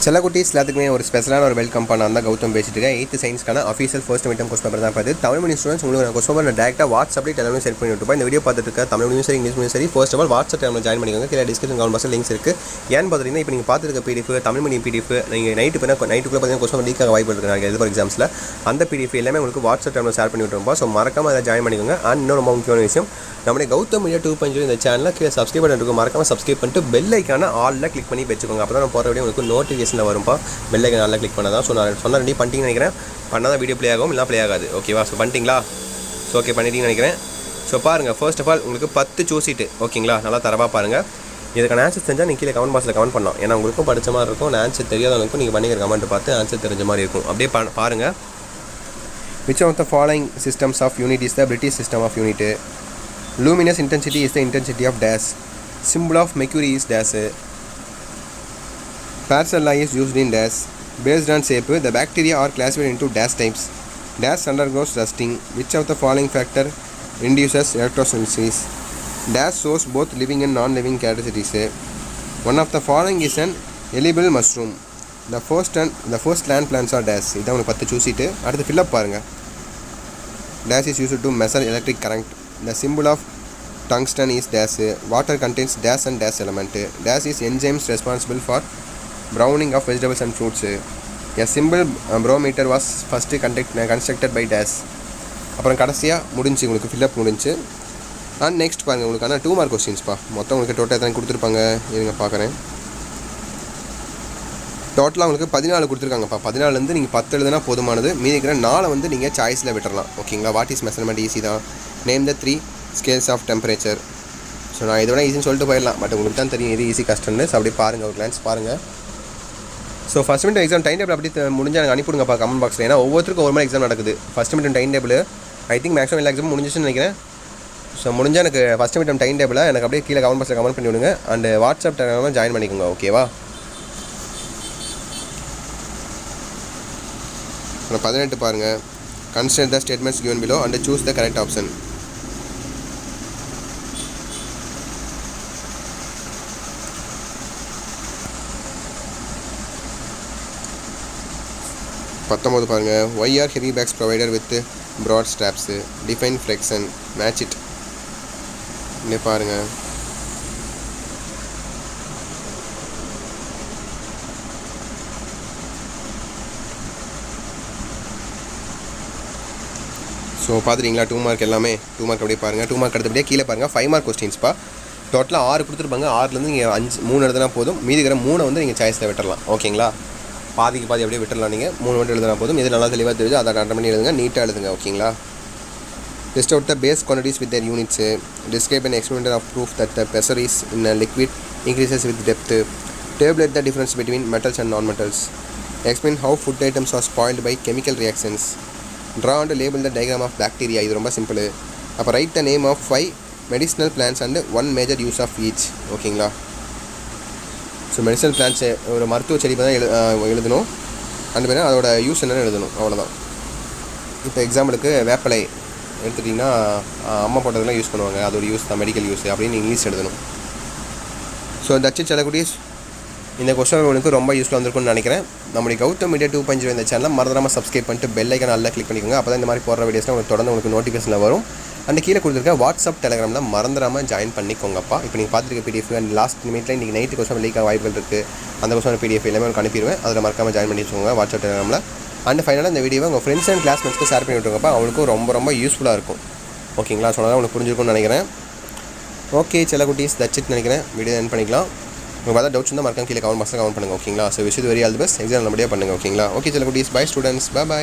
செல்லக்குட்டீஸ் எல்லாத்துக்குமே ஒரு ஸ்பெஷலான ஒரு வெல்கம் பண்ண அந்த கௌதம் பேசிட்டு இருக்கேன். 8th சயின்ஸ்க்கான official first midterm question paper தான் பார்த்து தமிழ் மீடியம் ஸ்டூடெண்ட்ஸ் உங்களுக்கு கொஸ்டின் பேப்பர் டேரெக்டாக வாட்ஸ்அப்லேயே எல்லாமே செட் பண்ணி விட்டுப்பா. இந்த வீடியோ பார்த்துட்டு இருக்க தமிழ் மீடியம் சரி இங்கிலீஷ் மீடியம் சரி ஃபர்ஸ்ட் ஆஃப் ஆல் வாட்ஸ்அப் டைமில் ஜாயின் பண்ணிக்கோங்க. கீழே டிஸ்கிரிப்ஷன் கமெண்ட் பாக்ஸில் லிங்க்ஸ் இருக்குது. ஏன்னு பார்த்தீங்கன்னா இப்போ நீங்கள் பார்த்துருக்க பிடிஎஃப் தமிழ் மீடியம் பிடிஎஃப் நீங்கள் நைட்டுக்குள்ளே பார்த்தீங்கன்னா கொஸ்டின் லீக் ஆக வாய்ப்பு இருக்குது எதிர்ப்பு எக்ஸாம்ஸில். அந்த பிடிஎஃப் எல்லாமே உங்களுக்கு வாட்ஸ்அப் டைமில் ஷேர் பண்ணி விட்டுருப்பா. ஸோ மறக்காமல் அதை ஜாயின் பண்ணிக்கோங்க. அண்ட் இன்னொரு ரொம்ப முக்கியமான விஷயம், நம்முடைய கௌதம் மீடியா 2.0 இந்த சேனலில் கீழே சப்ஸ்கிரைப் பண்ணிட்டு மறக்காமல் சப்ஸ்கிரைப் பண்ணிட்டு பெல் ஐக்கான ஆலில் கிளிக் பண்ணி வச்சுக்கோங்க. அப்போ தான் நான் போகிற வீடியோ உங்களுக்கு நோட்டிஃபிகேஷனில் வரும்பா. பெல் ஐக்கான ஆலில் கிளிக் பண்ணதான். ஸோ நான் சொன்ன ரெடி பண்ணிட்டீங்கன்னு நினைக்கிறேன். பண்ணால் தான் வீடியோ ப்ளே ஆகும், இல்லை ப்ளே ஆகாது. ஓகேவா? ஸோ பண்ணிட்டீங்களா? ஸோ ஓகே பண்ணிட்டீங்கன்னு நினைக்கிறேன். ஸோ பாருங்கள், ஃபர்ஸ்ட் ஆஃப் ஆல் உங்களுக்கு 10 சூசிட்டு ஓகேங்களா? நல்லா தரவாக பாருங்கள். இதுக்கான ஆன்சர் தெரிஞ்சால் நீங்கள் கீழே கமெண்ட் பாக்ஸில் கமெண்ட் பண்ணலாம். ஏன்னா உங்களுக்கும் படித்த மாதிரி இருக்கும். ஆன்சர் தெரியாதவங்களுக்கும் நீங்கள் பண்ணிக்கிற கமெண்ட் பார்த்து ஆன்சர் தெரிஞ்ச மாதிரி இருக்கும். அப்படியே பாருங்கள். Which of the following systems of unit is the British system of unit? Luminous intensity is the intensity of dash. Symbol of mercury is dash. Parcel law is used in dash. Based on shape, the bacteria are classified into dash types. Dash undergoes rusting. Which of the following factor induces electrosynthesis? Dash shows both living and non-living characteristics. One of the following is an edible mushroom. The first land plants are dash. இதான் உங்களுக்கு 10 சூசிட்டு. அடுத்து fill up பாருங்கள். Dash is used to measure electric current. The symbol of tungsten is dash. Water contains dash and dash element. Dash is enzymes responsible for browning of vegetables and fruits. A simple barometer was first constructed by dash. அப்புறம் கடைசியாக முடிஞ்சு உங்களுக்கு fill up முடிஞ்சு. And next பாருங்கள், உங்களுக்கான 2 mark கொஸ்டின்ஸ்ப்பா. மொத்தம் உங்களுக்கு total எத்தனை கொடுத்துருப்பாங்க இருங்க பார்க்குறேன். டோட்டலாக உங்களுக்கு 14 கொடுத்துருக்காங்கப்பா. 14லேருந்து நீங்கள் 10 எழுதுனா போதுமானது. மீதி இருக்கிற 4 வந்து நீங்கள் சாய்ஸில் விட்டுறலாம். ஓகேங்களா? வாட் இஸ் மெஷர்மெண்ட் ஈஸி தான். Name the 3 scales of temperature. So நான் இதோட ஈஸின்னு சொல்லிட்டு போயிடலாம். பட் உங்களுக்கு தான் தெரியும் இது ஈஸி கஷ்டம்னு. ஸோ அப்படி பாருங்கள், ஒரு கிளான்ஸ் பாருங்கள். So first minute exam time table அப்படி முடிஞ்சால் எனக்கு அனுப்பிவிடுங்கப்பா கமெண்ட் பாக்ஸில். ஏன்னா ஒவ்வொருத்தருக்கும் ஒரு மாதிரி எக்ஸாம் நடக்குது. First minute time table I think maximum எல்லா எக்ஸாமும் முடிஞ்சிச்சுன்னு நினைக்கிறேன். ஸோ முடிஞ்சால் எனக்கு ஃபஸ்ட் மினிட் டைம் டேபிளை எனக்கு அப்படியே கீழே கமெண்ட் பாக்ஸில் கமெண்ட் பண்ணி விடுங்க. அண்ட் வாட்ஸ்அப் டெலிகிராமில் ஜாயின் பண்ணிக்கோங்க. ஓகேவா? 18 பாருங்கள். Consider the statements given below and choose the correct option. பாருங்கள். Why are heavy bags provided with broad straps? Define flexion. Match it. இங்கே பாருங்கள். ஸோ பார்த்துட்டிங்களா? 2 மார்க் எல்லாமே 2 மார்க் அப்படியே பாருங்கள். 2 மார்க் அடுத்தபடியே கீழே பாருங்கள். 5 மார்க் கொஸ்டின்ஸ்ப்பா. டோட்டலாக 6 கொடுத்துருப்பாங்க. 6லேருந்து நீங்கள் 3 எழுதுனா போதும். மீதி இருக்கிற 3 வந்து நீங்கள் சாய்ஸில் விட்டுறலாம். ஓகேங்களா? பாதிக்கு பாதி அப்படியே விட்டுடலாம். நீங்கள் 3 மட்டும் எழுதுனா போதும். இது நல்லா தெளிவாக தெரியுது. அதை அட்டன் பண்ணி எழுதுங்க. நீட்டாக எழுதுங்க. ஓகேங்களா? List out the base quantities with their units. Describe an experiment of proof that the pressure is in a liquid increases with depth. Tabulate the difference between metals and non-metals. Explain how food items are spoiled by chemical reactions. Draw and label the diagram of bacteria. இது ரொம்ப simple. அப்போ write the name of 5 medicinal plants and 1 major use of each. ஓகேங்களா? So medicinal plants ஒரு மருத்துவ செடி தான் எழுதணும். அந்த பேர் அதோட யூஸ் என்னென்னு எழுதணும். அவ்வளோதான். இப்போ எக்ஸாம்பிளுக்கு வேப்பலை எடுத்துட்டிங்கன்னா அம்மா போட்டதெல்லாம் யூஸ் பண்ணுவாங்க. அதோட யூஸ் தான் மெடிக்கல் யூஸ் அப்படின்னு இங்கிலீஷ் எழுதணும். ஸோ தட்ஸ் இட் செல்லக்குட்டீஸ். இந்த கொஸ்டின் உங்களுக்கு ரொம்ப யூஸ்ஃபுல்லாக வந்திருக்கும்னு நினைக்கிறேன். நம்முடைய கௌதம் மீடியா 2.0 இந்த சேனலில் மறந்துடாமல் சப்ஸ்கிரைப் பண்ணிட்டு பெல் ஐக்கான நல்லா கிளிக் பண்ணிக்கோங்க. அப்போ தான் இந்த மாதிரி போடுற வீடியோஸ்லாம் உங்களுக்கு தொடர்ந்து உங்களுக்கு நோட்டிஃபிகேஷனில் வரும். அந்த கீழே கொடுத்துருக்க வாட்ஸ்அப் டெலிகிராமில் மறந்துடாமல் ஜாயின் பண்ணிக்கோங்கப்பா. இப்போ நீங்கள் பார்த்துருக்க பிடிஎஃப் அண்ட் லாஸ்ட் நிமிட்டில் இன்றைக்கி நைட்டு கொஸ்டின் லீக் ஆக வாய்ப்புகள் இருக்குது. அந்த கொஸ்டின் பிடிஎஃப் எல்லாமே உங்களுக்கு அனுப்பிடுவேன். அதில் மறக்காமல் ஜாயின் பண்ணி வச்சுக்கோங்க வாட்ஸ்அப் டெலிகிராமில். அண்ட் ஃபைனலாக இந்த வீடியோவை உங்கள் ஃப்ரெண்ட்ஸ் அண்ட் கிளாஸ்மேட்ஸ்க்கு ஷேர் பண்ணி விட்டுருங்கப்பா. அவங்களுக்கும் ரொம்ப யூஸ்ஃபுல்லாக இருக்கும். ஓகேங்களா? சொன்னால் உங்களுக்கு புரிஞ்சிருக்கும்னு நினைக்கிறேன். ஓகே செல்லக்குட்டீஸ், தட்ஸ் இட் நினைக்கிறேன். வீடியோ என் பண்ணிக்கலாம். உங்களுக்கு ஏதாவது டவுட்ஸ் இருந்தால் மறக்காம கீழே கமெண்ட் பாக்ஸில் கமெண்ட் பண்ணுங்கள். ஓகேங்களா? So wish very all the best. Exam நல்லபடியாக பண்ணுங்கள். ஓகேங்களா? ஓகே செல்லக்குட்டீஸ், பை ஸ்டூடெண்ட்ஸ். பை.